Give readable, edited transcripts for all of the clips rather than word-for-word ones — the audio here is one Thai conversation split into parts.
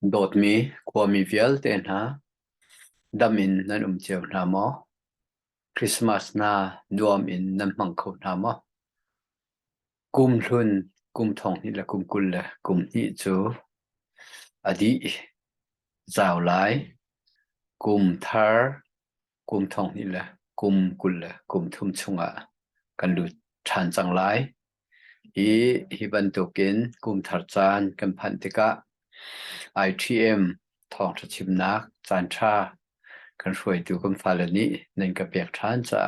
โดดมีความมีเวลเต็นฮะดำอินนั่นเจียวน้ำมอคริสต์มาสน่าดวมอินนั่นมังคุดน้ำมอกุมทุนกุมทองนี่แหละกุมกุลละกุมนี่จูอดีเจ้าหลายกุมทาร์กุมทองนี่แหละกุมกุลละกุมทุ่มชงอ่ะกันดูทานจังหลายอีฮิบันตุกินกุมทาร์จานกันพันติกะ ITM ทองทัชิมนักจานชากันช่วยดูกันฟาลนี้นั่นก็เปียกทานจะ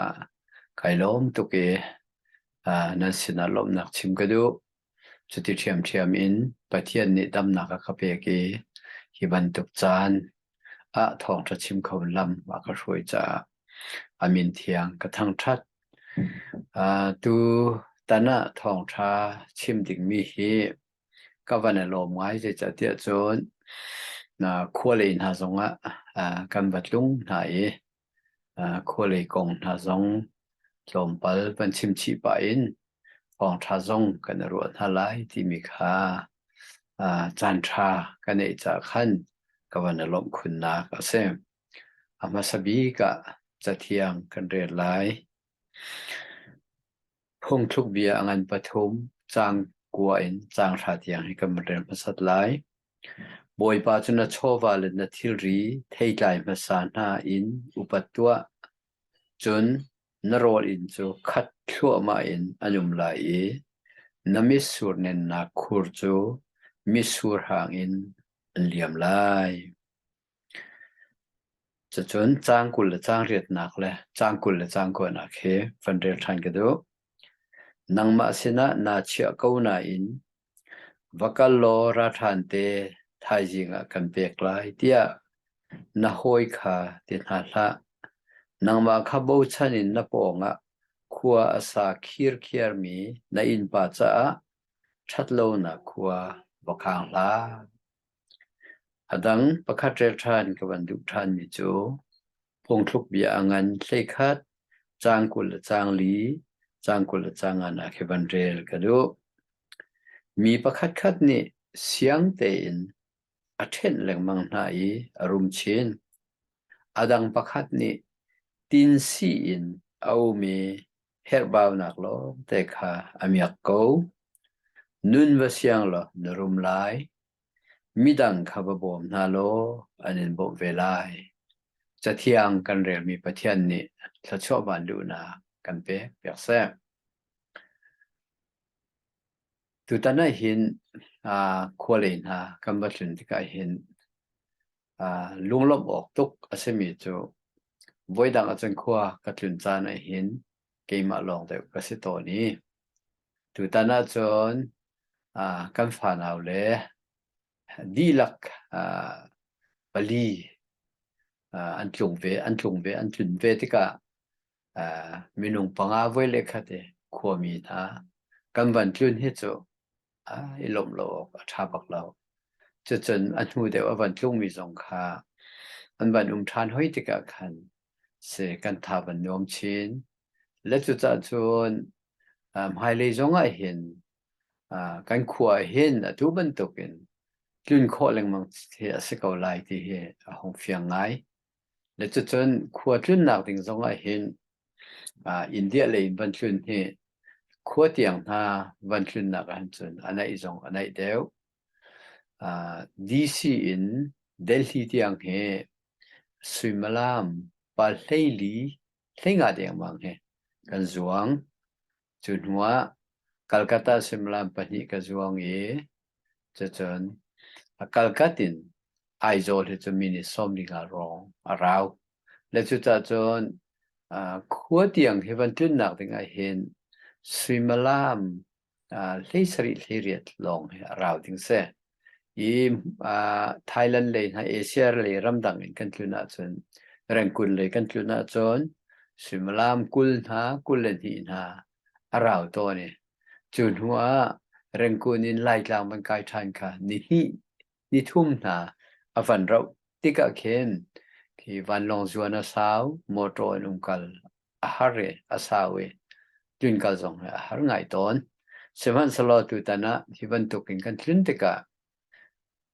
ไก่ล้มตุกเอนั่นสินะล้มนักชิมกระดูจุดที่เทียมอินปะเทียนนี่ดำนักก็เปียกเอฮิบันตุกจานทองทัชิมเขาลำว่าก็ช่วยจะอามินเทียงกระทั่งทัดตูตานะทองชาชิมดิ่งมีฮีก็วันลมไว้จะเตี้ยจนขั้วเลยหาสงกันบัดลุงไหนขั้วเลยกงหาสงลมปัลเป็นชิมชีปอินทองชาสงกันรวดหาไลที่มีค่าจานชากันเอจะขั้นก็วันลมคุณนาก็เซมอามาสบีก็จะเทียงกันเรียนไลพงทุกเบียงานปฐมจางกัวอินจางชาเทียงให้กันเรียนภาษาไลบอยปาจุนชอบวาลนทิลรีเทไลมาสานาอินอุปตัวจนนรออินจูขัดชั่วมาอินอนุมลายนมิสูรเนนนักคูรจูมิสูรหางอินเลียมลายจะจนจางกุลจางเรียดนักเลยจางกุลจางกวนนักเฮฟันเรียดทันกันดูนังมาสินะนาเชียกูนาอินวักโลราทันเตไทยจิงกันเปียกลายเตียนาหอยขาตินาละนังมาขบูชันินนปองขัวอาสาคีร์คีร์มีในอินปัจจะชัดโลนักขัวบกางลาอดังประคัตเรทานกับวันดุทานมิจูพงทุกเบียงันเลขัดจางกุลจางลีจางกุลจางอันเคบันเรลกันดูมีประคัดคัดนี่เสียงเตียนอาเทนแหลงมังนาอีอารมณ์เชนอดังประคัดนี่ตินซีอินเอามีเฮร์บาวนักโลแต่ข้าอามีอักโกนุนวเสียงโลนรุมไลมิดังข้าบอมนาโลอันนี้บอกเวลาจะเที่ยงกันเรียนมีประเทศนี้ถ้าชอบบันดูนากันเปียกแซ่ตุตานะเห็นควอเลนกำบัดสุนที่ก็เห็นลุงลบออกตุกอาศัยมีจูไว้ดังอาจารย์ขัวกัดสุนจานเห็นเกมมาลองแต่ก็สิตัวนี้ตุตานะจนกันฝันเอาเลยดีลักบาลีอันจงเวอันจุนเวที่ก็มีนุ่งปังอาไว้เลยค่ะเดขัวมีกันบันจุนให้จูอิลมโลกชาบักเราจะจนอันหูเดียววันจุงมีสงคาอันบันทานห้อยติกาคันเสกันทาบันโนมชินและจุดจนไฮเลยจงไอเห็นกันขวเห็นทุบันตุกินจุนโคเลงมังเทียสกาวไลที่เฮหงเฟียงไงและจุดจนขวจุนหนักถึงจงไอเห็นอินเดียเลยบันจุนเฮขวเตียงวันจุนหนักอันจุนอันไหนจงอันไหนเดียวดีซีอินเดลฮีเตียงเฮสวิมลามปาเลลีเฮงอาเดียงมังเฮกันจวงจุนหัวคัลคัตตาสวิมลามปนิกันจวงจะจนคัลคัตตินไอโซเลจะมินิสอมลิงอารองอาราวและจุดจนขวเตียงเฮวันจุนหนักถึงไอเห็นสวิมลามเลสริเลเรียดลองอาราวถึงเสไทยแลนด์เลยเอเชียเลยรำดังกันจุนาจนแรงกุลเลยกันจุนาจนสวิมลามกุลกุลเลนทีอาราวตัวเนี่ยจุนหัวแรงกุลนินไล่กลางมันกายทานค่ะนี่ทุ่มอวันเราติกะเคนที่วันลงจวนสาวมอโตนุมกัลอาหารเรอาสาวจุนกัลจงอาหารไงตอนเสมันสลอตุตานะที่วันตุกินกันจุนติกะ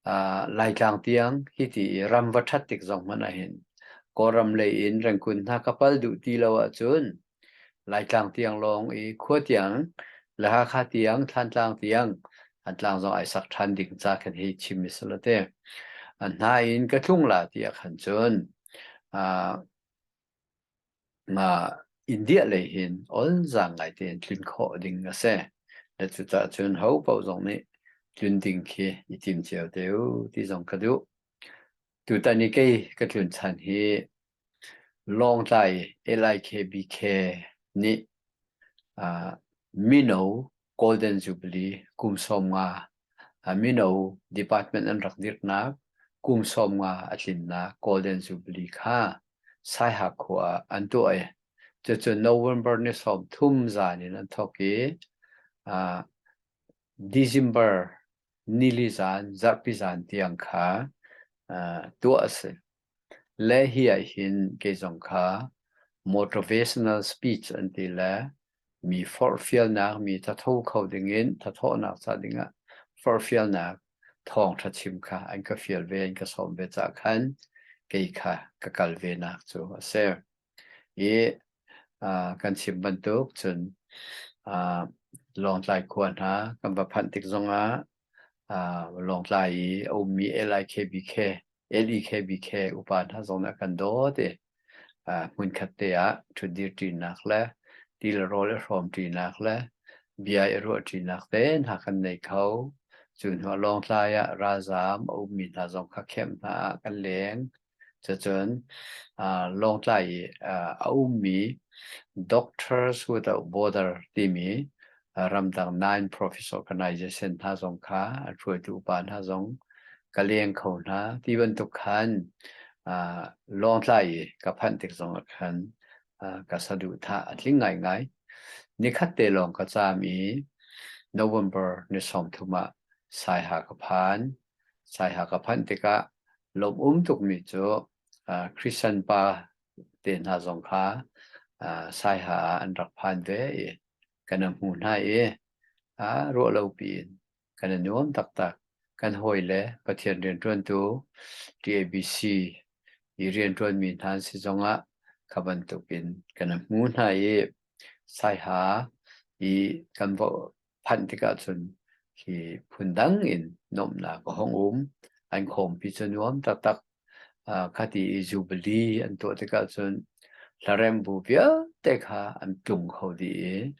lai tlang tiang hi ti ram wathat tik zong mana hin koram le in rangkun ha kapal du ti lawa chun lai tlang tiang long i khua tiang la ha kha tiang than tlang tiang an tlang zong ai sak than ding cha khan hi chim misalate an na in ka thung la ti khan chun mà India le hin on zang ngai ten tlin kho ding a se le chu ta chun ho pau zong ni tlin ding khi I tim chiao teu ti zong ka du tu ta ni ke ka tlun chan hi long tai LIKBK ni Mino Golden Jubilee kum som nga Mino Department an rak dir na kum som nga atlin na Golden Jubilee kha sai ha khwa an tu ai cho November ni som thum za ni nan thoki December nili zan zarpi zan tiang kha tu ase le hi ai hin ke zong kha motivational speech until mi for feel na mi ta tho khau ding in ta tho na sa dinga for feel na thong tha chim kha an ka feel ve an ka som ve cha khan ke kha ka kal ve na chu ase e kan chim ban tuk chun long lai kwan ha kan ba phan tik zonga long lai o mi LIKBK LEKBK upan ha zona kan do te mun khat te a thu dir ti nak la ti la role from ti nak la bia ro ti nak te ha kan nei khau chun ho long lai a razam o mi na zong kha khem na kan leng chun long lai o mi Doctors Without Border timi ramdang 9 profit organization ha zong kha athui tu pan ha zong kaleng khau na ti ban tu khan long lai ka phan tik zong khan ka sadu tha atling ngai ngai ni khat te long ka cha mi November ni som thuma sai ha ka phan te ka lom tuk mi chu Christian pa ten ha zong kha sai ha an rak phan ve kan mu na ro lo pin kan nuam tak tak kan hoi le pathian rian tuan tu TABC I rian tuan mi than si zonga khaban tu pin kan mu na sai ha I kan vo phan tika chun ki phundang in nom na ko hong an khom pi chun nuam tak tak khati Jubilee an to tika chun Larem bu bia te kha an tung kho di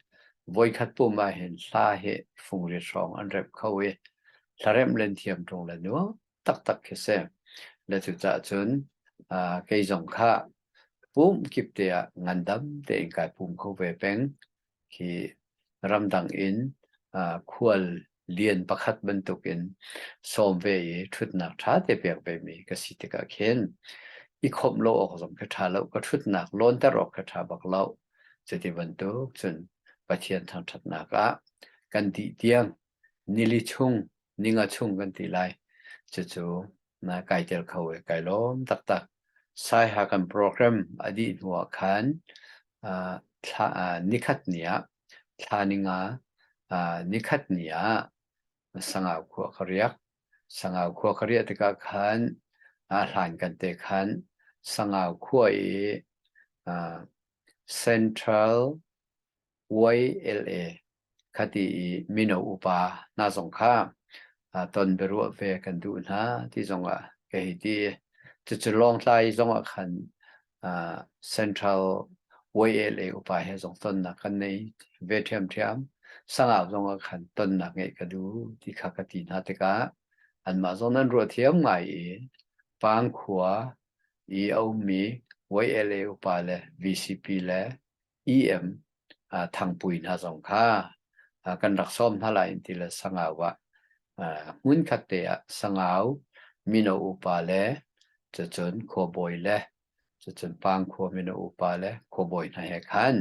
voi khat pu ma hen sa he phung re song an rep kho we Larem len thiam tong la no tak tak ke se le chu cha chun ke jong kha pum kip te ngandam te kai pum kho ve peng ki ramdang in khwal lien pakhat ban tukin som ve thut na tha te pek be mi ka si te ka khen I khom lo ok zong ka tha lo ka thut nak lon ta rok ka tha bak lo cheti ban tu chun pathian thang that na ka kan ti tiang nili chung ninga chung kan ti lai chu na kai tel khawe kai lom tak tak sai ha kan program adi nuwa khan nikhat nia thaninga nikhat nia sanga khu khariak te ka khan hlan kan te khan sanga khuai Central YLA khati Mino upa na zong kha ton beru ve kan du na ti zong ke hi ti chu long lai zong khan Central YLA upa he zong ton na kan nei ve thiam sanga zong khan ton na nge ka du ti kha ka ti na te ka an ma zong nan ro thiam ngai pang khua au mi YLA upa le VCP le EM thang pui na zong kha kan rak som na la in ti le sanga wa mun khat te sangau Mino upa le chun kho boy le chun pang kho Mino upa le kho boy na he khan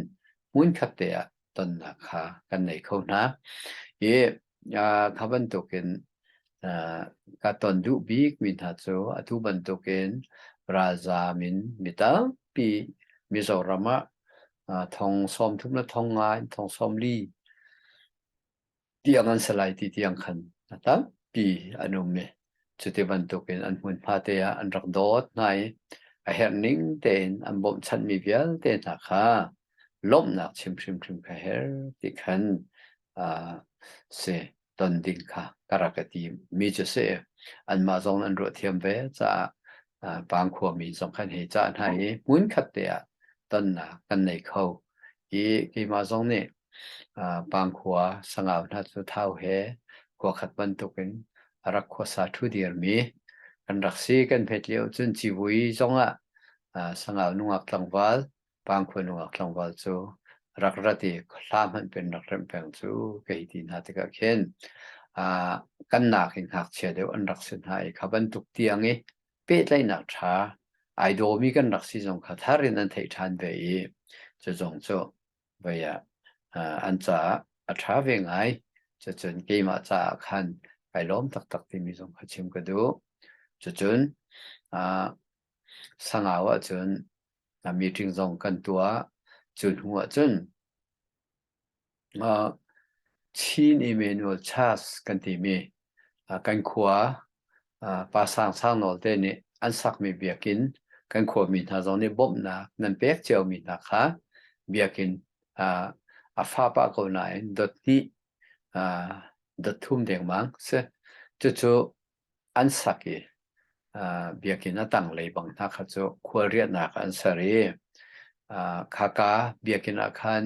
mun khat te ton na kha kan nei kho na khaban token ka ton du big min ha chu atu ban token raja min mita pi Mizorama thong som thum na thong ngai thong som li tiang an salai ti tiang khan ta pi anum me จุดที่บรรทุกเป็นอันหุ่นพาเตียอันรักโดดในเห็นนิ่งเต็นอันบ่มชันมีเวียลเต็นหนักค่ะล้มหนักชิมค่ะเฮรติขันเสตอนดิ่งค่ะกรกติมีจะเสอันมาจงอันรวดเทียมเวจะบางขวมีสำคัญเหตุจะให้มุนขัดเตียต้นหนักกันในเขาอีมาจงนี่บางขวสงาวนัดสุดเท่าเฮกว่าขัดบรรทุกเป็นรักขวสาธุเดียร์มีกันรักษีกันเพชรเลี้ยวจนจีวุยจงสงาวนุ่งอักลังวัลบางคนนุ่งอักลังวัลจูรักระดีคลามันเป็นรักเริ่มแปลงจูเกิดนาติกาเข็นกันหนักหินหักเชียเดียวอันรักสินหายขับรรทุกเตียงนี้เป็ดไล่หนักช้าไอโดมีกันรักสิจงขัดทารินันเทชันเวียจะจงโจเวียอันจะอัฐาเวงไอจะจนเกมาจะขันไปล้อมตักที่มีจงขัดชิมกันดูจะจนสังเอาจนมีถึงจงกันตัวจนหัวจนชีนี่เมนูชาสกันที่มีกันขวาภาษาสร้างโนเดนี่อันสักมีเบียกินกันขวามีท่าจงนี่บ่มนะนั่นเปียกเจียวมีนะคะเบียกินฟ้าปะก็ไหนดดที่ดดทุ่มเดียงมั้งเสจู่ๆอันสักเบียกินน่าตั้งเลยบางท่าเขาจะควรเรียนนักอันสรีข้ากาเบียกินอาคาร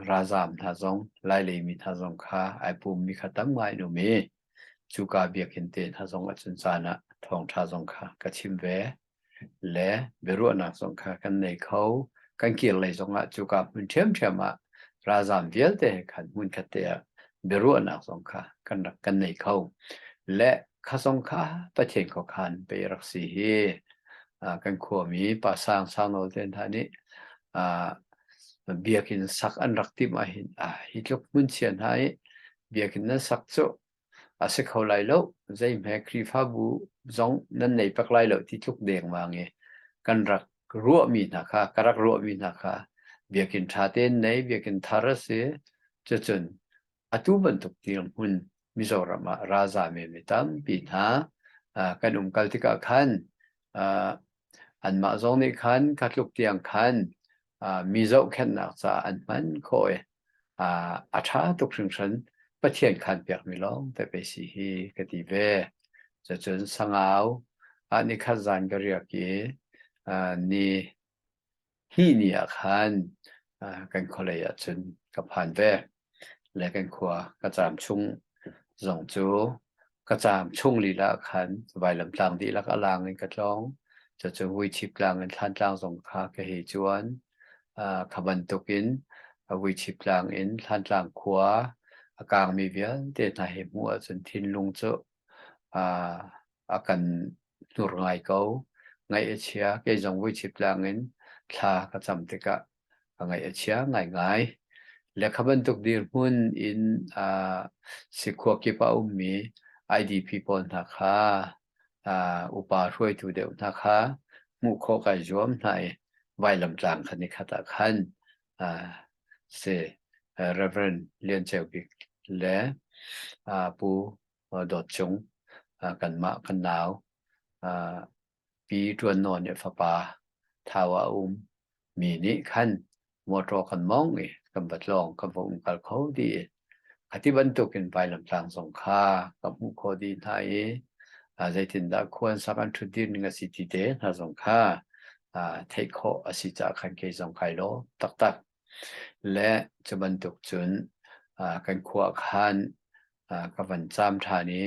ราซามท่าจงไล่เลยมีท่าจงข้าไอปุ่มมีขัดตั้งไว้หนูมีจูกาเบียกินเตท่าจงอัจฉริยะทองท่าจงข้ากระชิมเวและเบรุนักจงข้ากันในเขากันเกี่ยวเลยจงจูกามันเทียมราซามเวียลเตขันมุนขัดเตะเบรุนักจงข้ากันในเขาและข้าจงข้าประเทศของขันไปรักษีกันขวมีภาษาสร้างโนเดนท่านี้เบียกินสักอันรักติมาหินฮิตลกมุนเชียนให้เบียกินนั้นสักโจสิเขาไล่แล้วใจแม่ครีฟ้าบูจงนั่นในปักไล่แล้วที่ทุกเดียงมาไงกันรักรัวมีนะคะกรักรัวมีนะคะเบียกินชาเต้นในเบียกินทาร์เสจะจนตุบันตุกที่ลำหุ่นมิโซรามาราซาเมมิตัมปีนากันกัลติกาขันอันมาจงในขันกัดลุกเตียงขันมีเจ้าแค่นักษาอันมันคอยอาชาตุกถึงฉันประเทศขันเปียกมีล้องแต่ไปสิฮีกติเวจะจนสังเอาอันนี้ขัดจันก็เรียกกี่นี่ฮีนี่อาขันกันคนเลยจนกับผ่านเวและกันขวากระจามชุ่งสองจูกระจามชุ่งลีละขันสบายลำตางดีละก็ลางเงินกระจ้องจะจงวิชิกลางเงินท่านจางสงคาเกหิจวนขบันตุกินวิชิกลางอินท่านจางขวากางมีเวียนเตน่าเหมัวจนทินลุงเจอากันนุรไงเขาไงเอเชียเกจงวิชิกลางอินทากระจำติกะไงเอเชียไงและขบันตุกดีร์มุนอินสิขวกิปามี IDP ปนนะคะอุปาช่วยถูเดียวนะคะมุขกายจวมในไว้ลำจางคณิคตะขันเสReverend เลียนเจลบิกและปูดอดจงกันมากันหนาวปีตัวนอนเนี่ยฟ้าป่าทาวามีนิขันมอตรอกันมองเอกำบัดลองกำบังกัลเขาดีอธิบันตุกินไปลำจางสงขากับมุขดีไทยใจถินดาควรสักันทุดินงสิติเดนะสงขาเทคโคอสิจาคันเกสงไคโลตักและจะบรรทุกจนกันขวาคันกับวันจามธานี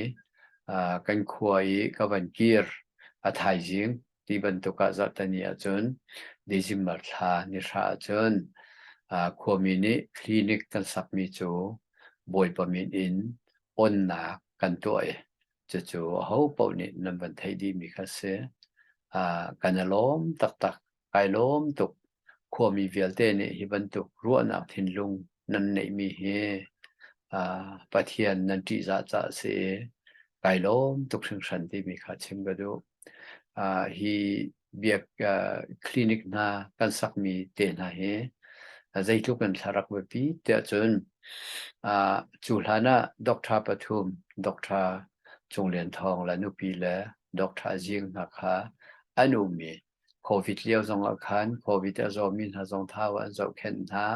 กันขวาอีกับวันกีร์ไทยจิงที่บรรทุกจัตตานีจนดิจิมัลธานิราจนขวามินิคลินิกกันสักมิจูบอยปมินอินอนนากันตัวจู่เขาปนินันบันไทยดีมีคัสเซกันล้มตักไกลล้มตกขวามีเวลเตนี่ฮิบันตุกรัวนักทินลุงนั่นในมีเฮปะเทียนนันติจะเสไกลล้มตกถึงฉันที่มีขาชิมกระดูฮีเบียกคลินิกนากันสักมีเตนะเฮใจทุกกันสารักเวปีเตจนจุลานะดรปทุมดร จงเรียนทองและนุปีและดอกทาจิงนะคะอันอุมีโควิดเลี้ยวจงอาคารโควิดจะจอมินหาจงท้าวันจงเข็นหา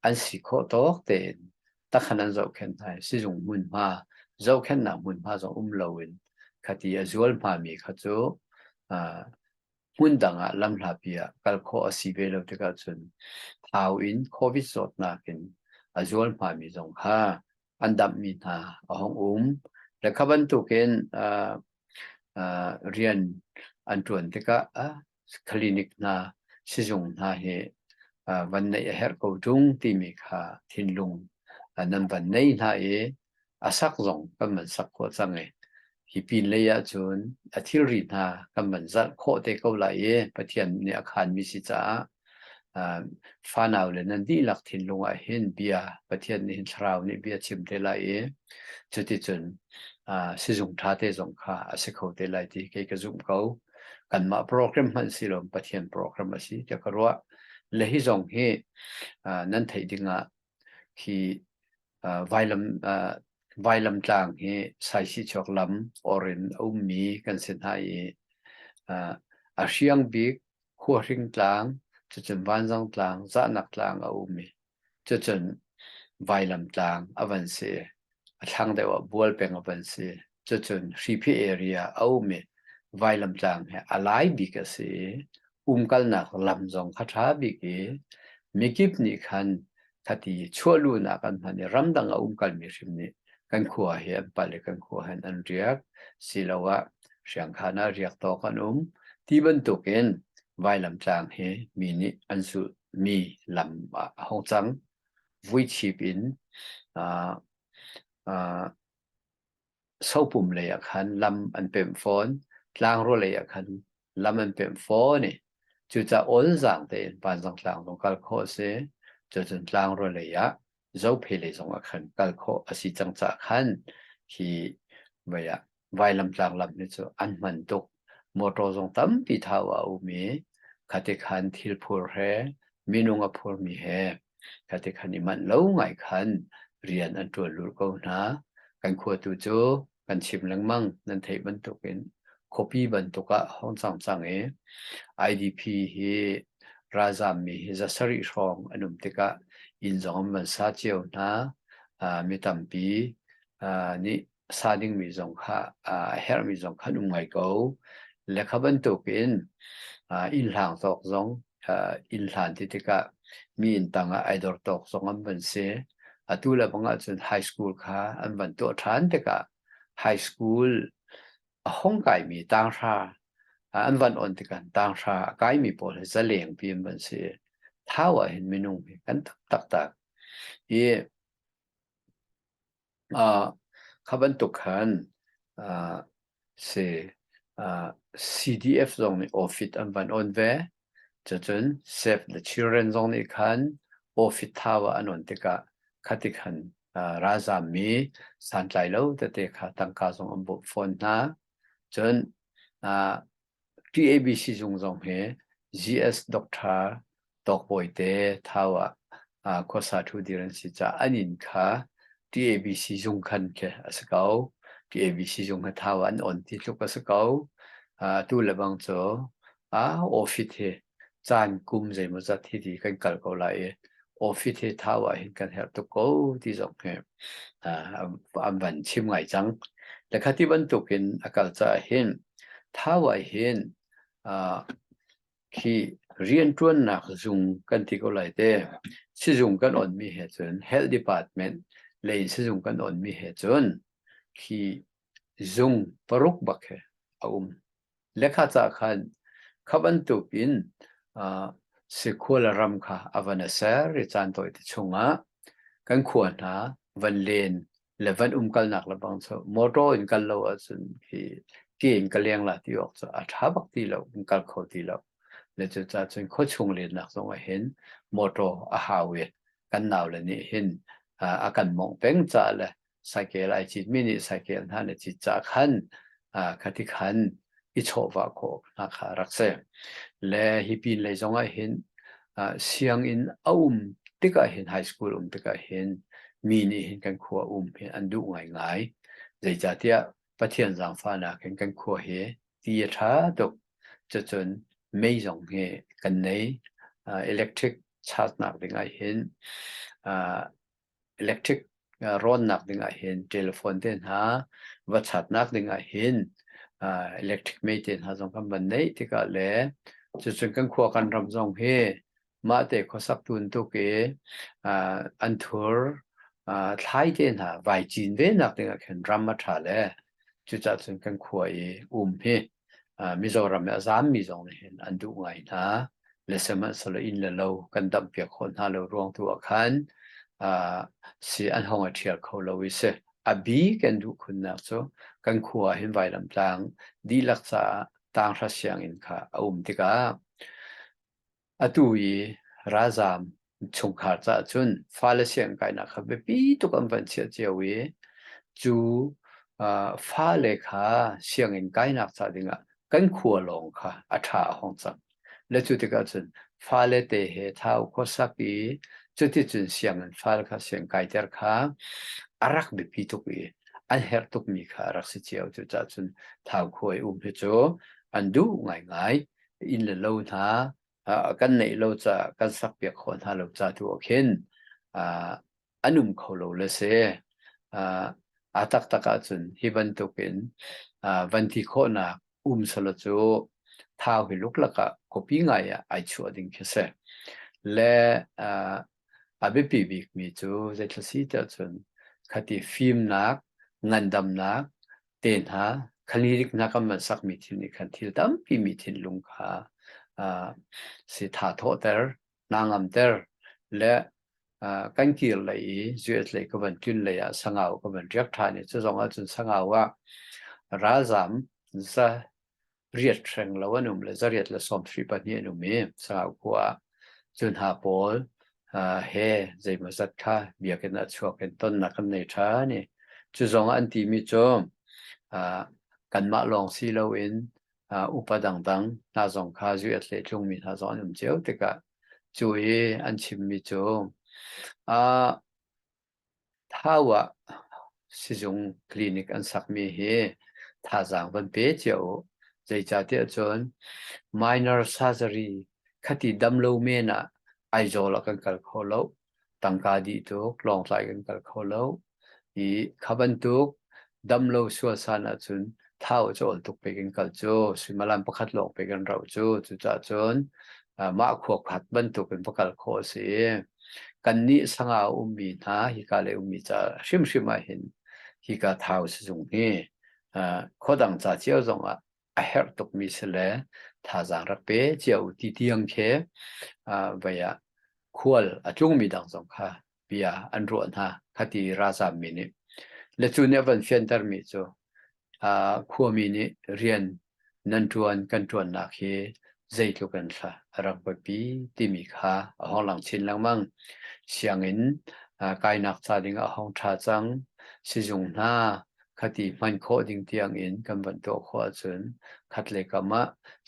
อันสิโคตอกเตนตักขนันจงเข็นไทยสิจงมุนมาจงเข็นหนามุนมาจงลาวินคดีอจวลพามีขจูมุนดังลำลาบียกัลโคอสิเวลติกาจุนท้าวอินโควิดสดนักินอจวลพามีจงhaอันดับมีนาห้องและขบันตุเกนเรียนอันตรวนที่ก็คลินิกนาสิจงนาเหวันในเฮร์กูจุงที่มีค่าทินลุงนั้นวันในนาอาศักจงก็มันสักขวดสังเกฮิปินเลยจุนอาทิรินาก็มันจัดโคเตก็เลยปะเทียนเนี่ยอาคารมิสิจ้าฟ้าหนาวเลยนั่นดีหลักถิ่นลงเห็นเบียประเทศนี้ชาวนี่เบียชิมเทลายจุดที่จนสิจงท่าเตจงค่าสิเขาเทลายที่เกี่ยวกับเขากันมาโปรแกรมมันสิลมประเทศโปรแกรมสิจะกรัวเลยที่จงให้นั่นไทยดิ่งที่ไวลำจางให้ใส่สิชกลำออรินอุ้มมีกันเส้นให้อาเซียงบิ๊กขัวริงจางจะจนวันจังกลางจะนักกลางเอามีจะจนไวลำกลางอวันเสียทางเดียวบัวเป็นอวันเสียจะจนซีพีเอเรียเอามีไวลำกลางเนี่ยอะไรบิกเสียกัลนักลำจงคาถาบิกมีกิบนี่คันทัดที่ชั่วลูนักกันพันเนี่ยรำดังกัลมีริมนี่กันขัวเหียบไปเลยกันขัวเห็นอันเรียกสิลาวะเสียงขานาเรียกต่อกันที่บรรทุกเองไว้ลำจางเฮมีนี่อันสุมีลำห้องจังวิชีปินเศร้าปุ่มเลยคันลำอันเป็นฟอนล่างรัวเลยคันลำอันเป็นฟอนนี่จุดจะอ้นสังเตนปานสังกลางตรงกัลโคเสจะจนล่างรัวเลยเจ้าเพลย์สองคันกัลโคอสิจังจากคันที่ไว้ลำจางลำนี่จะอันมันตกมอเตอร์จงตั้มปีท้าวเอามีคติขันทิลพูร์เฮมินุงอพูร์มีเฮคติขันนี่มันเล่าไงคันเรียนอันตัวลูกเขานะกันขวดตัวโจกันชิมลังมั่งนั่นเทบันตุกินคอปีบันตุกะห้องสังIDP เฮราซามีเฮจะสริชองอันนุ่มติกะอินจงมันซาเจียวนะมีตัมปีนี่ซาดิ้งมีจงค่ะเฮร์มีจงค่ะนุ่มไงเขาและขบันตุกินอินหางตอกจงอินหานที่ติกะมีอินตังไอดอร์ตอกจงอันเป็นเสตัวละบังอาจจะไฮสคูลค่ะอันวันตัวทันติกะไฮสคูลห้องไก่มีต่างชาอันวันอ่อนติกันต่างชาไก่มีพอจะเลี้ยงพิมพ์เป็นเสท้าวเห็นเมนูกันตักขบันตุขันเสCDF ตรงนี้ออฟฟิศอันวันอ่อนเวจะจน Save the Children ตรงนี้ขันออฟฟิศท้าวอันอ่อนติกะคติขันราซามีสันใจแล้วแต่เด็กตั้งการส่งอันบุฟอนนะจนTABC จงเฮ GS Doctor ตอกบอยเตท้าวข้อสาธุดิรันสิจ้าอันนี้ค่ะ TABC จงคันแค่สกาว TABC จงท้าวอันอ่อนที่ลูกสกาวตัวละบางโจออฟฟิศจานกุมใจมันจะที่ดีกันกัลก็ไลออฟฟิศท้าวเห็นกันเฮตุโก้ที่จงเฮอันวันชิมไงจังแต่ข้าที่บรรทุกเห็นอากาศจะเห็นท้าวเห็นที่เรียนจวนนักจุงกันที่ก็ไลเต้สิจุงกันอ่อนมีเหตุจน Health Department เลยสิจุงกันอ่อนมีเหตุจนที่จุงปรุกบักเอเลขาจากขันขบันตุกินสิควลรำค่ะอวันเสาร์จันทร์ตัวชงกันควรนะวันเลนและวันกัลนักละบางส่วนมอโตอินกัลเราส่วนที่กินกัลเลียงละที่ออกจากอาชาบักที่เรากัลเขาที่เราและจะจัดจนโคชงเลนนักสงเห็นมอโตอาหาเวกันหนาวเลยนี่เห็นอาการมองเป้งจ่าเลยไซเคิลไอจิตมินิไซเคิลท่านจิตจ่าขันคติขันอิชวาโคนะคะรักษาและฮิปินเลยจงเห็นเสียงอินติกาเห็นไฮสคูลติกาเห็นมีนี่เห็นกันขัวเห็นอันดูง่ายใจจัดเดีย ประเทียนสังฟ้านากันขัวเหตีท้าตกจะจนไม่ส่งเหกันในอิเล็กทริกชาร์จหนักดึงไอเห็นอิเล็กทริกร้อนหนักดึงไอเห็นโทรศัพท์เดินหาวัดชาร์จหนักดึงไอเห็นอิเล็กทริกไม่เดินหาส่งคำบันในที่ก็เลยจะจนกันขัวกันรำส่งเหมาแต่ข้อสักตุนตุกอันทัวร์ท้ายเดินหาไวจีนเว้นหนักดึงไอเห็นรำมาถ่าเลยจุดจัดจนกันขัวเหมิโซรัมสามมิโซนเห็นอันดูไงนะเลสมันสละอินเลโลกันดับเปียกคนฮาโลรวงตัวขันสีอันห้องเทียร์เขาเลวิเซอบีกันดูคุณนะโซกันขัวเห็นไว้ลำตังดีลักษาต่างรัสยังอินค่ะติกาตุยราซามชงขาดจุนฟาเลเซียงไกนะครับเบปีตุกันวันเชียเจียวจูฟ้าเลขาเสียงอินไกนักซาดิงะกันขัวลงค่ะอัฐาห้องจังและจุดที่ก็จุนฟ้าเลเตเหท้าข้อสักปีจุดที่จุนเสียงอินฟ้าเลขาเสียงไกเตอร์ค่ะอารักเบปีตุกีอันเฮร์ตุกมีค่ะรักสิเจียวจุดจัดจุนท้าขวยเฮโจอันดูง่ายอินเลโลท่ากันในโลจะกันสักเปียกคนท่าโลจะตัวเข็นอันนุ่มเขาโลเลเซอาตักตะกาจุนฮิบันตุกินวันที่โคนาสลจูท้าวหิลุกละกะกปีไงไอชัวดิงเคเซและอาเบปีบิกมีจูเจตสีเตจุนคดีฟิล์มนักงานดำนักเต็นหาคันนี้นักมันสักมีทินนี่คันที่ดำปีมีทินลุงค่ะสิทาโทเตอร์นางอัมเตอร์และกันกีเลยจุดเลยก็เป็นจุนเลยสังเอาก็เป็นเรียกทานเนี่ยจะส่งอาจุนสังเอาว่าราซามจะเรียดเชิงแล้วว่านุ่มเลยจะเรียดเลยสมทรีปนี้นุ่มมีสังเอากว่าจุนหาโพลเฮใจมาสัตค่ะเบียกันชัวกันต้นนักในช้านี่จะส่งอันที่มีจอมกันมาลองซีเราเองอุปดังน่าสงค่าจุดเลยจงมีน่าสงนุ่มเจ้าแต่ก็จุยอันชิมมีจอมถ้าว่าสิจงคลินิกอันสักมีเหถ้าจังวันเปียเจ้าใจจัดเดียจน minor surgery คดีดำโลเมนะไอโจลกันกัลโคโลตั้งกาดีตุกลองใส่กันกัลโคโลอีขับันตุกดำโลชัวสานะจนท้าวโจลตุกไปกันกัลโจสิมาลันประคัดลงไปกันเราโจจุดจนมาขวบขัดบันตุกเป็นประกัลโคสีกันนี้สังอามีนะฮิกาเลมีจะชิมมาเห็นฮิกาท้าวสิจงนี้ข้อดังจะเจ้าจงเฮร์ตุกมีเสลถ้าจางรักเป้เจ้าที่เตียงเคไปควรจงมีดังจงค่ะเบียอันรวนฮะคดีราซามินิและจุนเนวันเฟียนเตอร์มิจูขัวมินิเรียนนันทวนกันทวนนักเฮใจทุกันค่ะรักแบบปีที่มีค่ะห้องหลังชินหลังมั่งเสียงอินกายนักซาดิงห้องชาจังสิจงหน้าคดีมันโคดิงเตียงอินกันบรรทุกขวาจนคัดเลกามะ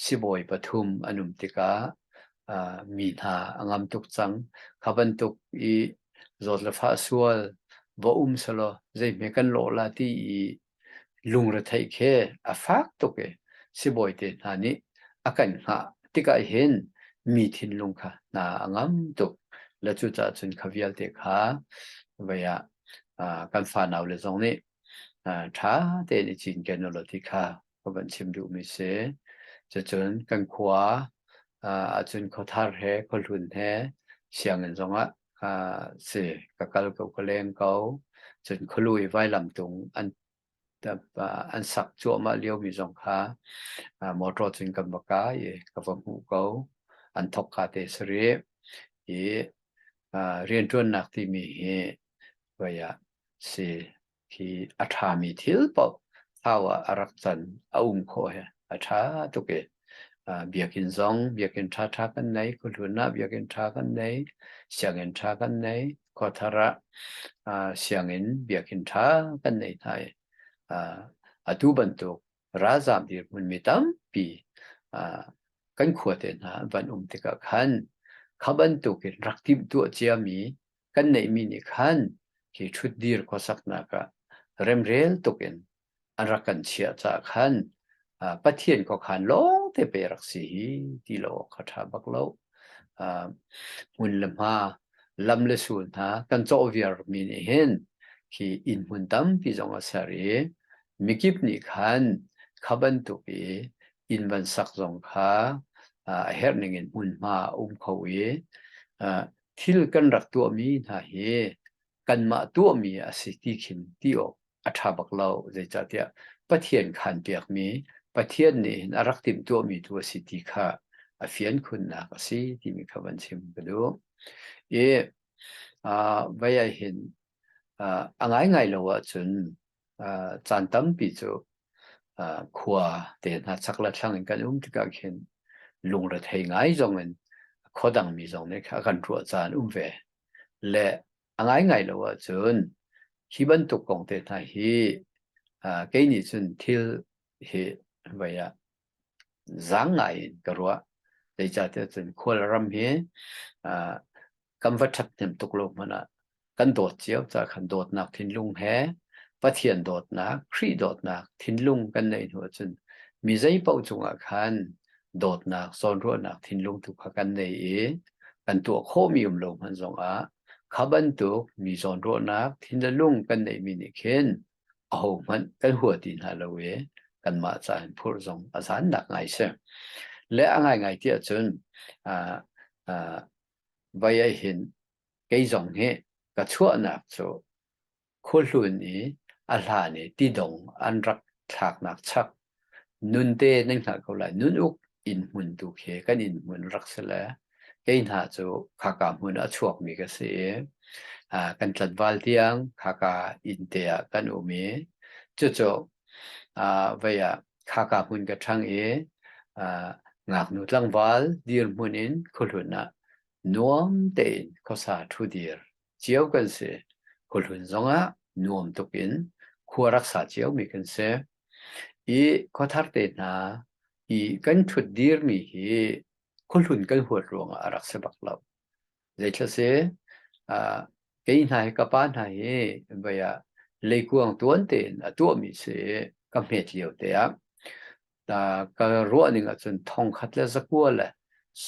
สิบอยปทุมอนุมติกามีนาอังมตุกจังขับันตุกอีจอดละฟ้าสัวบ่สโลใจเมกันโลลาที่ลุงระไทเคฟักตุกสิบอยเตนานี้อากันหาที่ก็เห็นมีทินลุงค่ะนาอังมตุกและจุดจัดจนขวิลเตค่ะเวียกันฟ้าหนาวเลยตรงนี้ท้าเตนิจินกันโลติค่ะก็บันชิมดูมิเสจะจนกันขวาจนเขาทาร์เฮเขาลุนเฮเสียงเงินตรงเสกกัลก็เล่นเขาจนเขาลุยไว้ลำตรงอันสักจั่วมาเลี้ยวมีสองขามอตรจนกันบักกายกับหูเขาอันทกกาเตสเรีเรียนจนนักที่มีเวียเสที่อัฐามีทิลปอบท้าวอารักษันโคเฮอัฐาตุเกเบียกินซองเบียกินท่ากันไหนคุณทุนนะเบียกินท่ากันไหนเสียงเงินท่ากันไหนก็ทาระเสียงเงินเบียกินท่ากันไหนไทยตุบันตุราซามดีมันมีตั้มปีกันขวดเองนะวันติกาขันขับันตุกินรักทิมตัวเจียมีกันไหนมีนี่ขันที่ชุดดีร์ก็สักนักเริ่มเรียลตุกิน อันรักกันเชียจากขันประเทียนก็ขันล้องเตเปรักสีที่โลกขาถาบักโลหุ่นลำมาลำเลสูนฮะกันโจวิร์มีนเห็นที่อินหุ่นตั้มพิจงอาศัยมิกิบนิขันขับันตุกีอินบันสักจงขาเฮร์นิงอินหุ่นมาเขาเวทิลกันรักตัวมีนะเฮกันมาตัวมีอาศัยที่ขินที่ออกอัฐบักเราจะจัดเดียประเทียนขันเปียกมีประเทียนนี่นรักติมตัวมีตัวสิทธิค่ะเฟียนคุณนักสิที่มีคำบัญชิมกันดูไว้เห็นไงเราว่าจนจานตั้มปีจูขวาเดินหาสักละช่างกันที่ก็เห็นลุงระเทงไงจงเงินข้อดังมีจงเนี่ยกันรัวจานเวและไงเราว่าจนที่บรรทุกของเดินหาฮีแค่นี้จนที่ไว้จังไงก็รัวแต่จะเดินขวารำเฮกำวัดทับเต็มตกลงมันกันโดดเจียวจะขันโดดนักทิ้งลุงแฮปะเทียนโดดนักครีโดดนักทิ้งลุงกันในหัวจนมีใจเป้าจงอาคันโดดนักซ้อนรัวนักทิ้งลุงถูกกันในกันตัวโคมีลงมันจงขับันตุมีซ้อนรัวนักทิ้งลุงกันในมินิเคนเอามันกันหัวดินฮาโลเวกันมาจานพูดจงอาสารหนักไงเสียและไงที่จนไว้เห็นกี่จงเฮก็ชั่วนักโจคนรุ่นนี้อะไรนี่ที่ดงอันรักฉากนักชักนุนเตนั่งหนักเขาเลยนุนอุกอินหุ่นตุเคกันอินหุ่นรักเสลกี่หน้าโจขากาหุ่นอชวกมีกเสียกันจัดวาลเทียงขากาอินเตียกันอุเมจู่ไว้ขากาหุ่นกระชังงักนุตังวาลดีร์มุนินคนรุ่นน่ะนัวมเตนข้อสาทุดีร์เจียวกันเสียคนรุ่นจงนัวมตุกินขัวรักษาเจียวมีกันเสียข้อทัดเตนะกันทุดีร์มีคนรุ่นกันหัวรวงรักษาบักเราเลยเสียกี่นายกับป้านายไปเลยกวางตัวเตนตัวมีเสียกับเม็ดเลียวเตียก็รัวหนึ่งจนทองคัดและสักวัวแหละ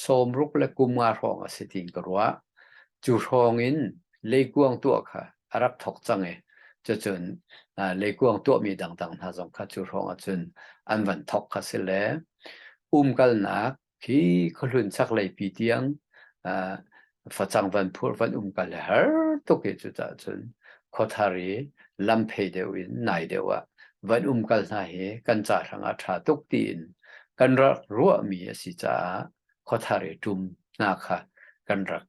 สมรุกและกุมารองสิทิงก็รัวจูทองอินเลยกวางตัวค่ะอารับถกจังจะจนเลยกวางตัวมีต่างๆท่าสงคัดจูทองจนอันวันถกคัดเสร็จแล้วกันนักที่คนรุ่นสักเลยปีเตียงฝัจังวันพูดวันกันเลยฮะตุกจุดจนขอทารีลำเพเดวินไหนเดียววันกันนะกันจ่าทางอาชาตุกตีนกันรัวมีสิจ้าขอทารีจุมนาค่ะกันรัก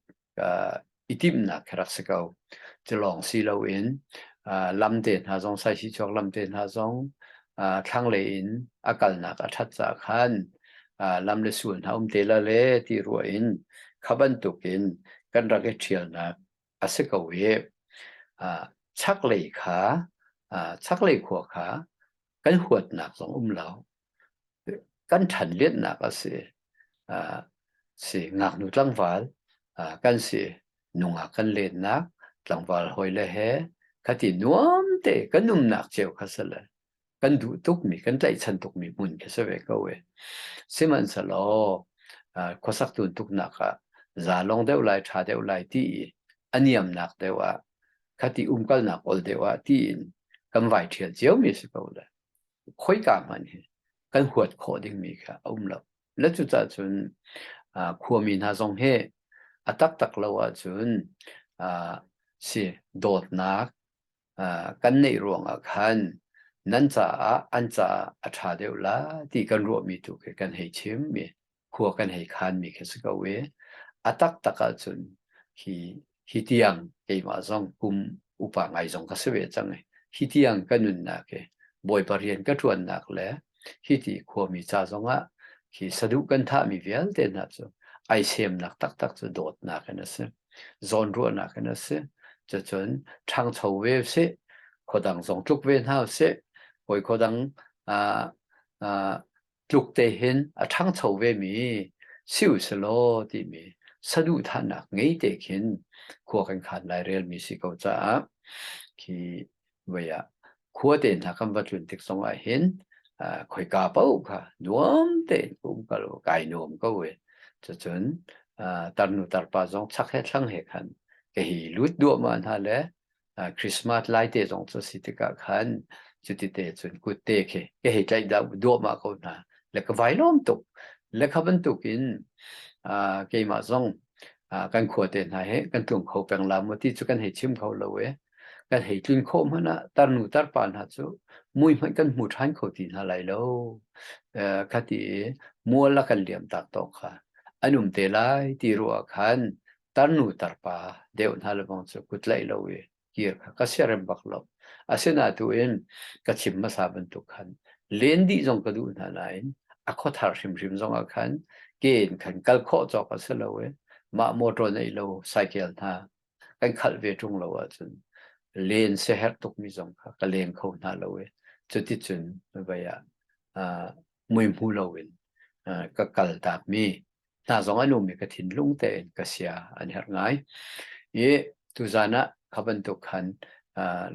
อิติมนักรักสเกาจะลองซีลาวินลำเดินหาจงใส่ชิจอกลำเดินหาจงทางเลนอากาศนักทัดจากขันลำเลส่วนหาเตลเลที่รัวอินขับันตุกินกันรักเชียลนักอาศัยเวชักเลยขาชักเลยขัวขากันหวดหนักสองเรากันฉันเลียนหนักสิงักนุจังวาลกันสินุ่งกันเลียนหนักจังวาลหอยเลยคตินวมเตกันนุ่มหนักเจียวคัสละกันดูตุกมีกันใจฉันตุกมีมุนคัสเวกเวสิมันสโลข้อสักตุนตุกหนักจาลงเดียวไลชาเดียวไลที่อันนี้มหนักเดียวคติกันหนักอลเดียวที่กันไหวเทียนเจียวมีสิกเลยค่อยกามันกันหัวขอดิ้งมีค่ะเราแล้วจุดจนขัวมีนาทรงเฮตักเราจนสิโดดนักกันในรวงอาคารนั้นจะอันจะอัฐาเดียวละที่กันรวมมีตุกกันให้ชิมมีขัวกันให้คันมีแค่สกเวตักจนฮิตียงเกี่ยมาจงกุมอุปงัยจงก็เสวยจังฮิตียงกันนุ่นนักบอยปรริยนก็ชวนนักแล้วฮิตีขัวมีจ้าจงฮิสะดุกันท่ามีเวลเดนักจไอเซมนักตักจะโดดนักนั่นสิจอนรัวนักนั่นสิจะจนทางเฉาเวสิขดังส่งจุกเวนเฮาสิบอยขดังจุกเตหินทางเฉาเวมีสิวสโลที่มีสะดุท่านักไงเตหินขัวกันขาดลายเรียลมีสิเขาจะที่เวีย ขัวเต็นหาคำว่าจุนติกสงเห็นข่อยกาเป้าค่ะนวมเต็นกุมก็ไก่นวมก็เวจะจนตันนุตรปาจงชักให้ทั้งเหกันก็ฮีลุดดัวมันฮะเลยคริสต์มาสไลท์เตจงจะสิติกาขันจุดเตจนกุเตเคก็ฮีใจดาวดัวมาก็นะแล้วก็ไวล้อมตุกแล้วขับรรทุกอินเกมาจงกันขัวเต็นหาเหกันตุงเขาเป็นลามที่จุกันเหชิมเขาเลยกันเหตุนโคมนะตานุตรปานฮัจูมุยมันกันหมุดหันเขาตีนอะไรแล้วคดีมัวละกันเหลี่ยมตัดตกค่ะอันนุ่มเตลัยตีรัวขันตานุตรปาเดี๋ยวนั่นละบังสุกุตไลเลวเกี่ยค่ะก็เสียเรื่องบักลบอาศัยนาตัวเองก็ชิมมาสาบันตุกขันเลนดีจงกระดูนั่นไงอักขอทาริมริมจงอาขันเกณฑ์ขันกัลโคจอกก็เสียเลวมาโมโตในเลวไซเคิลท่ากันขัดเวทงเลวจนเลนเสียตุกมิจงค่ะก็เลนเขาหน้าเลวจุดที่จุนไม่ไปมวยมูเลวินก็กัลตากมีน่าสงอนุมีก็ทิ้งลุงเตนก็เสียอันนี้ง่ายตุจานะขับรรทุกขัน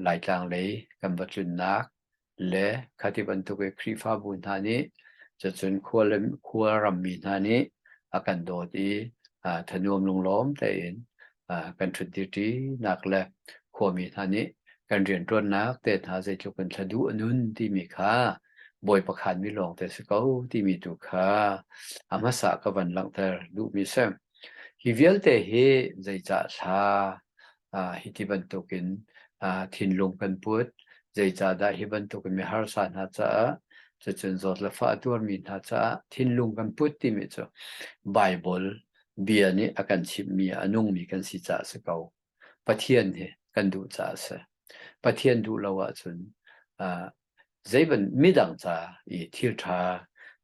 หลายทางเลยกันบัจุนนักและขัที่บรรทุกครีฟ้าบุญทานี้จะจนควรรำมีทานี้อากันโดดีถนอมลงล้อมแต่เองกันชุดดีนักและควรมีทานี้การเรียนรู้นักแต่ถ้าจะจุกันสะดุอนุนที่มีค่าบ่อยประคันวิลองแต่สกาวที่มีตุค่าอามาสะกับวันหลังแต่ดูมีเสมฮิเวลแต่เฮใจจะชาฮิติบันตุกินทินลงกันพุทธใจจะได้ฮิบันตุกินมีฮาร์สันฮัจจะจนจดละฟ้าตัวมีฮัจทินลงกันพุทธที่มีจ้ะไบเบิลเบียนี้อาการชิมมีอนุงมีกันสิจ่าสกาวปะเทียนเฮกันดูจ่าเสปะเทียนดูละว่าจนใจเป็นมิดังจ่าอีทิลชา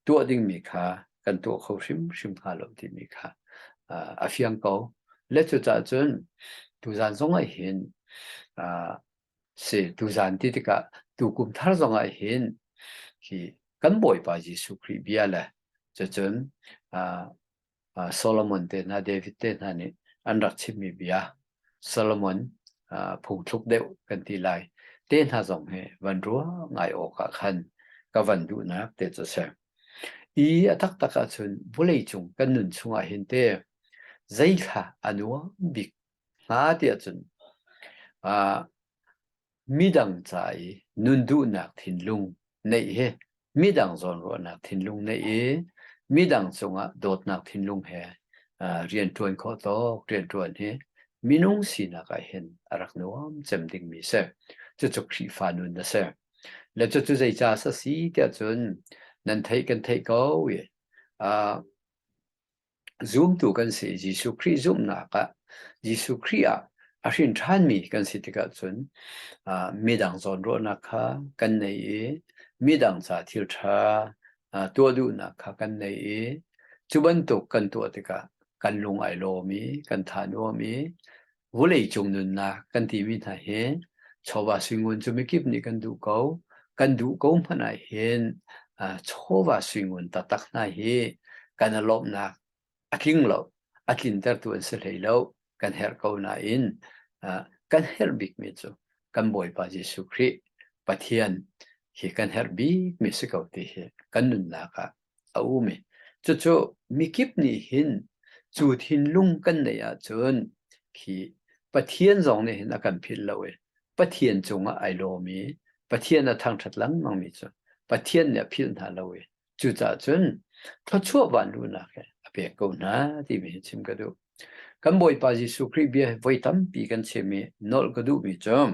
ตัวดิ่งมีค่ากันตัวเขาชิมฮาโลที่มีค่าอาฟิยังเขาและจุดจ่าจนดูจานทรงไอเห็นเสดูจานที่ติกะดูกุมทาร์ทรงไอเห็นที่กันบ่อยไปยิสุครีเบียแหละจะจนโซโลมอนเตนะเดวิดเตนะนี่อันรักชิมีเบียโซโลมอนผงทุกเดียวกันทีไรเต้นหาจงเหวันรัวไงออกขันก็วันดูนะเตจะเสตักตักจนบุเลยจงกันนุนชงอาเห็นเตใจค่ะอันว่าบิกหาเดียจนมีดังใจนุนดูนักทินลุงในมีดังจนรัวนักทินลุงในมีดังจงโดดนักทินลุงเเรียนตวนข้อต่อเรียนตวนมีนุ่งสีนักเห็นรักนวมจำดิ่งมีเสจะจกขีฟานุนนะเสแล้วจะใจจ่าสักสีเดียจนนั่นไทยกันไทยก็zoom ตัวกันสิยิสุครี zoom นักยิสุครีอาชินทันมีกันสิติกาจนมีดังจนรัวนักกันในมีดังจ่าทิลชาตัวดูนักกันในจุบันตุกันตัวติกากันลงไอโลมีกันทานวมีวุเลยจงนุนนักกันที่มีท่าเห็นชาวบ้านสิงห์จะไม่คิดนี่กันดูเขาพันไอเห็นชาวบ้านสิงห์ตักนายเห็นกันลบนักอักลิงลบอักลินเตอร์ตัวเสรีแล้วกันเฮร์เขาหน้าอินกันเฮร์บิกมิจูกันบ่อยปาจิสุครีปะเทียนที่กันเฮร์บิกมิสกาวตีกันนุนนักเอาไม่จู่มีคลิปนี้เห็นจูทินลุงกันเนี่ยจนที่ปะเทียนสองเนี่ยเห็นอาการพิษเลยปะเทียนจงไอโลมีปะเทียนทางทัดหลังมังมีจูปะเทียนเนี่ยพิษหาเลยจู่จ่าจนทชั่ววันรู้นะแกเปียกกูนะที่มีชิมกระดูกันบ่อยปาจิสุครีเบียไว้ตั้มปีกันเชมีนอลกระดูมีจอม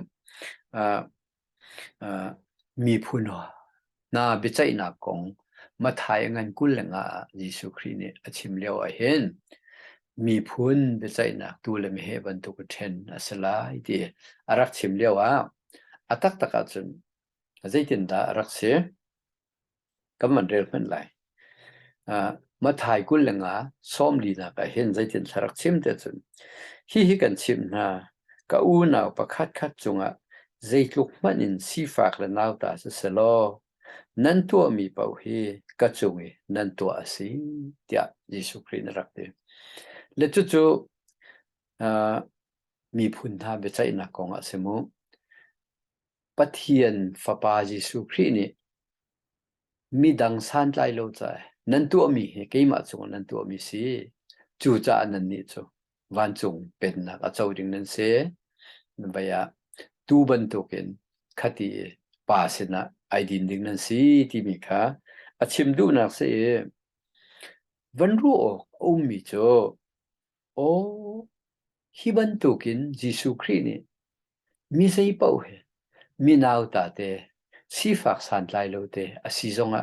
มีพูนน่าเบใจนักกงมาถ่ายงานกุลงายิสุครีเนี่ยชิมเลี้ยวเห็นมีพูนเบใจนักตัวเลยไม่เห็นบรรทุกเทนอาศัยที่อารักชิมเลี้ยวอัตักตะกัดจนใจตินดารักเสียก็มันเรื่องเป็นไรมาถ่ายกุลงาซ้อมลีนะก็เห็นใจตินสรักชิมแต่จนฮิกันชิมนะก็อูน่าประคัดจงใจลุกมันอินสีฝากและนาวตาเสลอนั่นตัวมีเป่าเฮก็จงนั่นตัวสิเดียยิสุครินรักเดและจู่มีพุนทาเบใจนักของอาเสมุ ปะเทียนฟะปาจิสุครีนี่มีดังสานไลโลใจนั่นตัวมีเกยมาจงนั่นตัวมีสิจูจ่านั่นนี่จูวันจงเป็นนักอาเจ้าดิ่งนั่นเสนั่นไปยาตูบันตุกินคดีป่าสินะไอดินดิ่งนั่นสิที่มีค่ะอาชิมดูนักเสวันรู้มีจูโอ้ฮิบันตุกินจิสุครีนี่มีใจเป้าเหมีนาวตาเตสีฟักสันไลโลเตอสิจงะ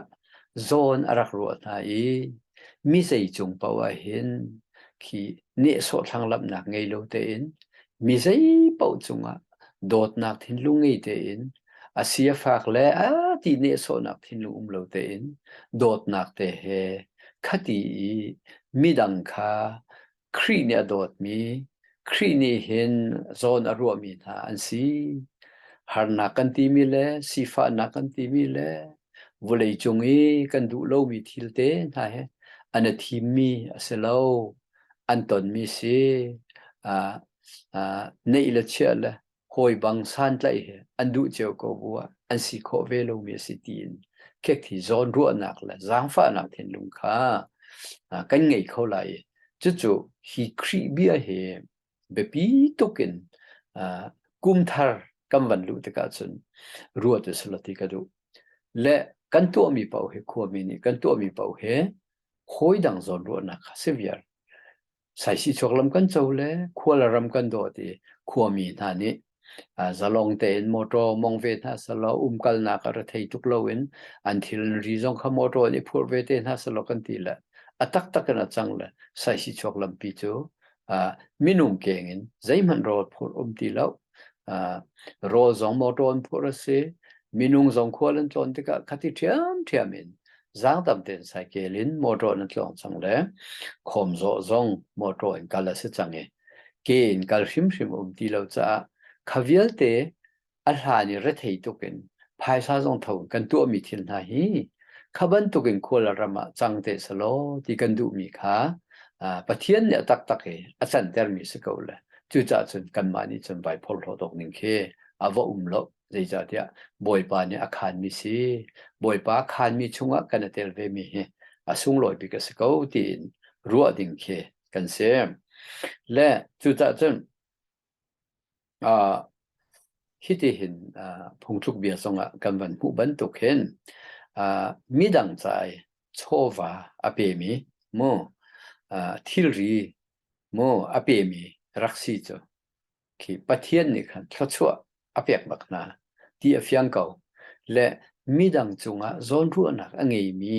โซนอารักรัวนาอีมีใจจงเป้าเห็นขีเนสอดทางลับนักไงโลเตอินมีใจเป้าจงะโดดนักทิ้งลุงไงเตอินอาเสียฟักและที่เนสอนักทิ้งลุงโลเตอินโดดนักเตเฮคดีมีดังคาครีเนียโดดมีครีนี่เห็นโซนอารวมีนาอันซีฮาร์นักกันตีมีเลสีฟ้านักกันตีมีเลวเลยจงกันดูโลมีทิลเตนะเฮอันทีมีเสลาอันตอนมีสิอ่าในอิเลเชียลคอยบังสันไลเฮอันดูเจ้าก็บัวอันสิโคเวโลมีสิตีนเค็กที่โซนรัวนักละจางฟ้านักเห็นลุงค่ากันไงเขาไลจู่ๆฮีครีเบียเฮเบปีตุกินกุมทาร์กัมวันลุตกาจนรัวตุสลติกาดูและกันตัวมีเป่าเฮขวมินี่กันตัวมีเป่าเฮคอยดังโซนรัวนักเสียร์ใส่ชีชกลำกันเจ้าเลยขวลรำกันโดดีขวมีท่านี้จะลองเตนมอเตอร์มองเวทฮะสลอกัลนักระเทยทุกเลวินอันที่รีซงขมอเตอร์นี่พูดเวทฮะสลอกันตีละตักกันจังเลยใส่ชีชกลำปีจูมินุมเก่งใจมันรอดพูดตีแล้วรอซองมอเตอร์พูดเสียมินุงซองขวลันจนที่ก็ขัดที่เทียมินจางตำเต็นใส่เกลินมอเตอร์นั่นจงจังเลยคมโซซองมอเตอร์กัลสิจังเกณฑ์กัลชิมตีแล้วจะขวิลเตอัลฮานี่รัฐตุกินภายซาจงทงกันตัวมีทิลนาฮีขบันตุกินขวลรามาจังเตสโลที่กันดูมีค่ะปะเทียนเนี่ยตักอาจารย์เตอร์มีสกุลจู่จ้าจนกันมานี่จนไปพลโลดอกหนึ่งเคอาวอุมโลใจจ้าเดียบอยปานี่อาคารมีสิบอยปาอาคารมีชงกันเตลเวมีสุงลอยปิกสกุลตีนรัวดิ่งเคกันเสียและจู่จ้าจนฮิตเห็นพงทุกเบียร์สงะกันวันผู้บรรทุกเห็นมีดังใจโชวาอเปมีโมทิลรีโมอเปมีรักษีจ้ะที่ปะเทียนนี่คันทัชัวอเปียกบักนาที่อฟยังเก่าและมีดังจงะจอนรัวนักอังเงมี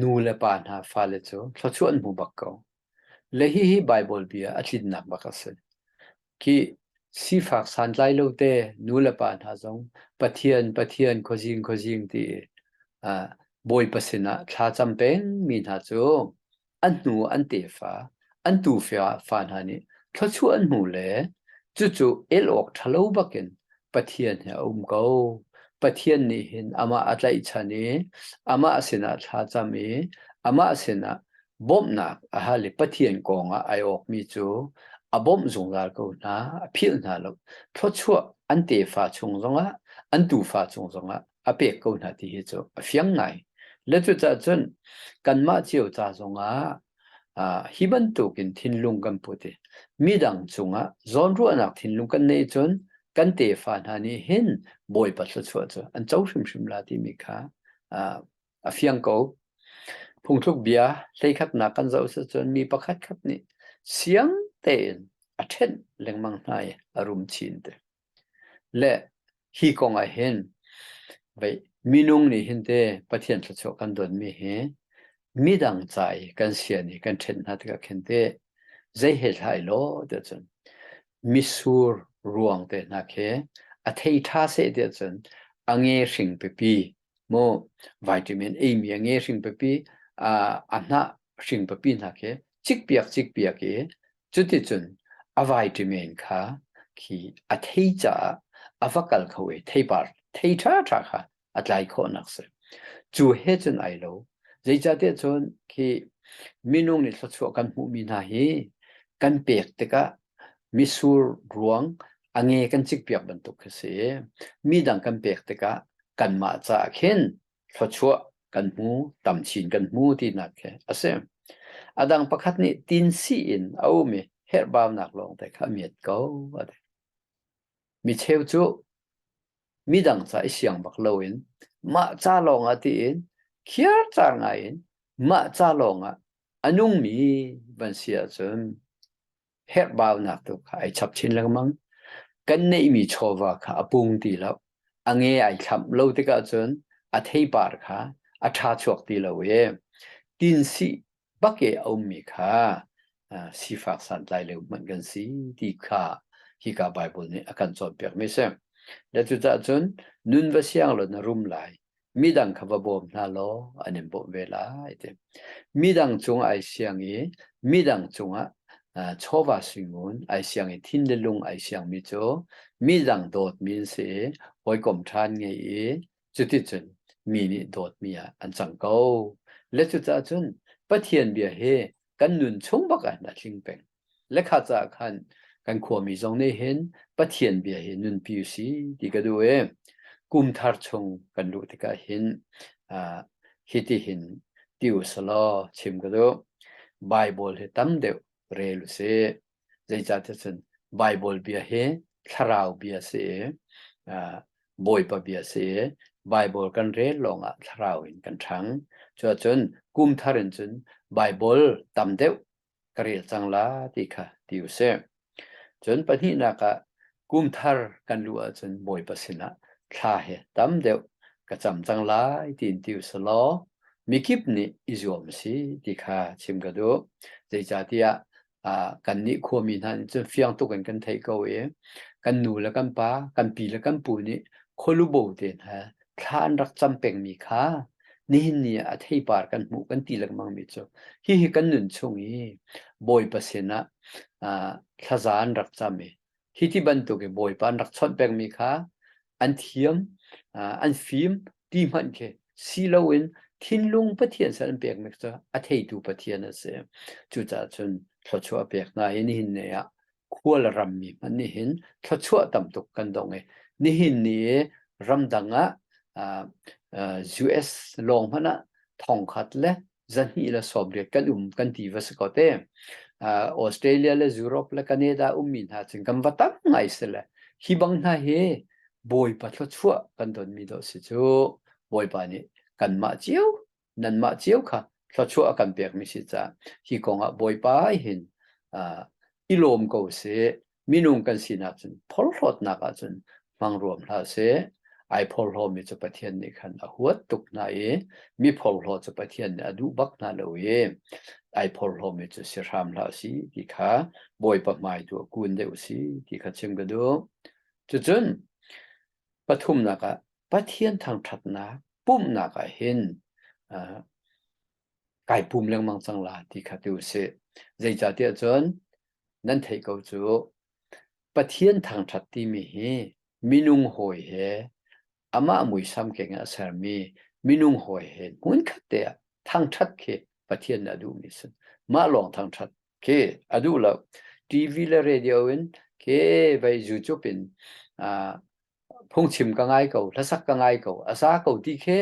นูเลปานหาฟาเลจ้ะทัชัวอันหูบักเก่าและฮีไบเบิลเบียอธิดนักบักเสนที่สีฟักสันไลโลเตนูเลปานหาจงปะเทียนโคจิงที่บอยปัสนะชาจำเป็นมีนาจูอันนูอันเตฟ้าอันตูฟ้านานี่เขาชวนหมู่เลยจู่เอลออกทะลุบักินปะเทียนเนี่ยเขาปะเทียนนี่เห็นอามาอะไรฉันนี่อามาสินะชาจำมีอามาสินะบ่มนักอาหารปะเทียนกองไอออกมีจูอาบ่มจงรักกูนะพิลนาลูกเขาชวนอันเตฟ้าชงจงอันตูฟ้าชงจงอาเปกกูนะที่เหจูเฟียงไงแล้วจู่จ้าจนกันมาเจียวจ้าจงฮิบันตุกินทินลุงกันพุทธิมีดังจงจอนรัวนักทินลุงกันในจนกันเตฟานฮานี่เห็นบ่อยปัสสาวะอันเจ้าชิมลาที่มีค่ะเฟียงกูพงทุกเบียเลยขัดนักกันเจ้าจนมีประคัดขัดนี่เสียงเต้นเช่นเรื่องมังไงอารมณ์ชินเตและฮีกงเห็นไปมีนุ่งนี่เห็นเตปะเทียนสุดกันโดนมีเห็นมีดังใจกันเสียนี่กันเช่นนัดกันเห็นเตใจเหตุให้โลเดี๋ยวจนมิสูรรวงเตนักเหอธิท่าเสเดี๋ยวจนอังเงสิงเปปีโมวิตามินเอมีอังเงสิงเปปีอันน่ะสิงเปปีนักเหจิกเปียกจุดที่จนอวิตามินค่ะที่อธิจ่าอวักกัลเขาเทียบาร์เทียท่าค่ะอะไรคนนักสืบจู่เหตุจนไอโลใจจัดเดี๋ยวจนที่มินุ่งนี่สัดส่วนกันหูมีนาฮีกันเปียกแต่ก็มิสูรรวง ange kan chik piak bantuk khase mi dang kan pek te ka kan ma cha khen thachua kan mu tam chin kan mu ti na khe ase adang pakhat ni tin si in au mi her baw nak long te kha miet ko ade mi cheu chu mi dang cha siang bak lo in ma cha long ati in khiar cha nga in ma cha long a anung mi ban sia chun her baw nak tu khai chap chin lang mang kan nei mi chowa kha apung ti lo ange ai kham lo te ka chun a thei par kha a tha chok ti lo we tin si bake om mi kha si fak san lai le man gan si ti kha hi ka bible ni akan chon pek me se le chu cha chun nun va siang lo na rum lai mi dang kha ba bom na lo anem bo ve la ite mi dang chung ai siang yi mi dang chung a chowa singun ai siang i thin le lung ai siang mi cho mi dang dot min se hoi kom than nge i chu ti chun mi ni dot mi a an chang ko le chu cha chun pathian bia he kan nun chung ba ka na thing peng le kha cha khan kan kho mi zong ne hen pathian bia he nun pi si ti ka du e kum thar chung kan lu ti ka hin hi ti hin tiu salo chim ka do bible he tam de relu se zai cha te chen bible bia he tharau bia se boy pa bia se bible kan re longa tharau in kan thang cho chun kum tharin chun bible tam deu karel changla ti kha tiu se chun pani na ka kum thar kan lu a chun boy pa sina tha he tam deu ka cham changla tin tiu se lo mikip ni izom si ti kha chim ga do zai cha tia kan ni kho mi han chu fiang tu kan thei ko e kan nu la kan pa kan pi la kan pu ni kholu bo te ha than rak cham peng mi kha ni ni a thei par kan mu kan ti lak mang mi chu hi kan nun chung i boy pasena khazan rak chame hi ti ban tu ke boy pan rak chot peng mi kha an thiam an phim ti man ke silowin thin lung pathian san pek mek cha a thei tu pathian ase chu cha chun thachua pek na hin hin ne ya khol ram mi man ni hin thachua tam tuk kan dong e ni hin ni ram danga US long hana thong khat le zan hi la sobriet kan ti vas ko te Australia le Europe le Canada min ha ching kam watam ngai se le hi bang na he boy pa thachua kan don mi do si chu boy pa ni kan ma chiu nan ma chiu kha thachua kan pek mi si cha hi konga boy pa hin ilom ko se minung kan sina chun phol hlot na ka chun mang rom la se ai phol ho mi chu pathian ni khan a huat tuk na e mi phol ho chu pathian a du bak na lo e ai phol ho mi chu si ram la si ki kha boy pa mai tu kun de si ki kha chim ga do chu chun pathum na ka pathian thang that na pum na ka hin kai pum leng mang chang la ti kha tu se zai cha tia chon nan thei ko chu pathian thang that ti mi hi minung hoi he ama mui sam ke nga sar mi minung hoi he mun khatte thang that ke pathian adu mi sen ma long thang that ke adu la TV la radio in ke vai ju chupin phong chim ka ngai ko la sak ka ngai ko asa ko ti khe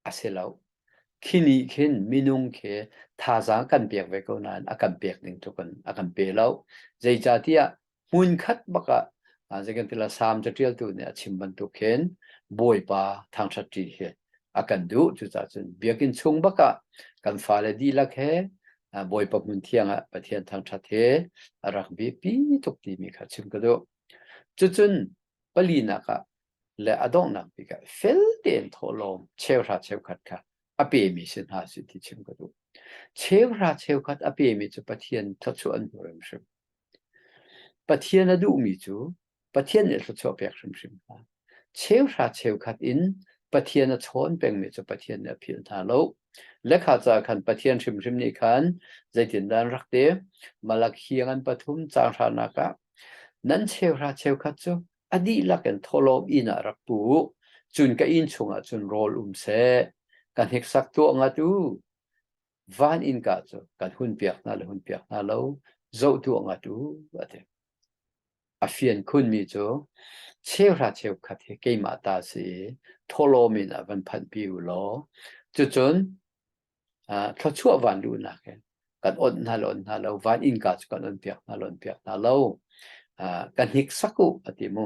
aselo khini khin minung khe tha za kan pek ve ko nan akan pek ning to kan akan pe lo zai cha tia mun khat baka zegan tila sam chatrial tu ne achim ban tu khen boy pa thang thati he akan du chu cha chun biakin chung baka kan fa le di lak he boy pa mun thianga pathian thang that he arak bi pi tok ti mi kha chim ka do chu chun palina ka le adong na bi ka fel den tholom cheu ra cheu khat kha ape mi sin ha si ti chim ka do cheu ra cheu khat ape mi chu pathian thachu an rem shim pathian adu mi chu pathian ne thachu pek shim shim ha cheu ra cheu khat in pathian a chon peng mi chu pathian ne phian tha lo lekha cha khan pathian shim shim ni khan zaitin dan rakte malak hiang an pathum chang ra na ka nan cheu ra cheu khat chu adi laken tholom ina rakpu chun ka in chunga chun rol se kan hek sak tu anga tu van in ka chu kan hun piak na lo zo tu anga tu ate a fian kun mi chu cheu ra cheu khat he ke ma ta si tholo min a van phan pi u lo chu chun thlo chua van lu na ke kan on na lo van in ka chu kan on piak na lo kan hik saku ati mu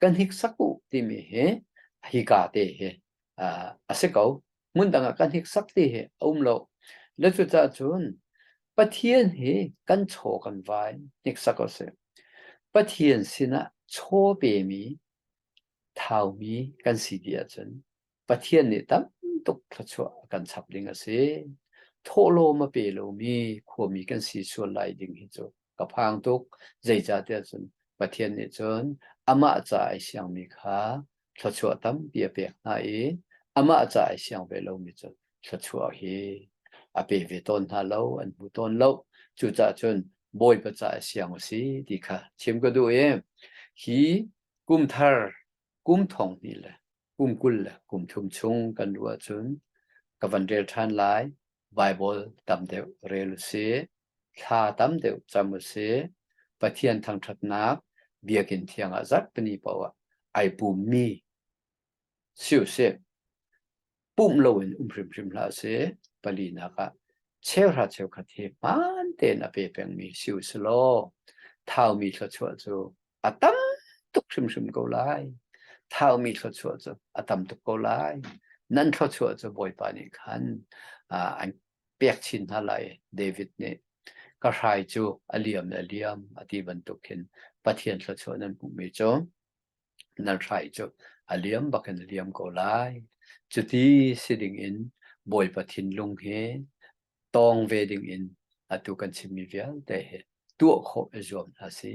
kan hik saku ti mi he hi ka te he ase ko mun danga kan hik sak ti he lo le chu cha chun pathian he kan cho kan vai hik sako se pathian sina cho be mi thau mi kan si dia chun pathian ni tam tuk thla chua kan chap ding ase tholo ma pe lo mi kho mi kan si chu lai ding hi chu ka phang tuk zai cha te chun pathian ni chun ama cha ai siang mi kha thla chua tam bia pe na e ama cha ai siang ve lo mi chu thla chua hi a pe ve ton ha lo an bu ton lo chu cha chun boy pa cha siang si di kha chim ko du e hi kum thar kum thong ni le kum kul le kum thum chung kan wa chun ka van del than lai bible tam de rel se tha tam de cham se pathian thang that nak biakin thiang a zat pani pawa ai pu mi siu se pum lo in prim la se pali na ka cheu ra cheu kha the man te na pe peng mi siu se lo thau mi thla chua chu atam tuk shim ko lai thao mi thọ chua cho atam tu ko lai nan thọ chua cho boy pa ni khan anh pek chin ha lai David ne ka rai chu aliam ati ban tu khin pathian thọ chua nan pu me cho nan rai chu aliam bakan aliam ko lai chu ti sitting in boy pathin lung he tong wedding in atu kan chimi vial te he tu kho ezom ha si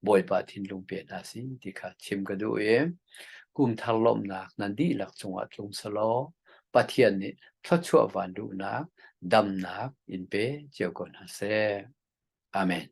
boy pathin lung pe na si ti kha chim ka du e kum thalom nak nan di lak chunga tlung salo pathian ni thla chua van du na dam nak in pe cheu kon ha se amen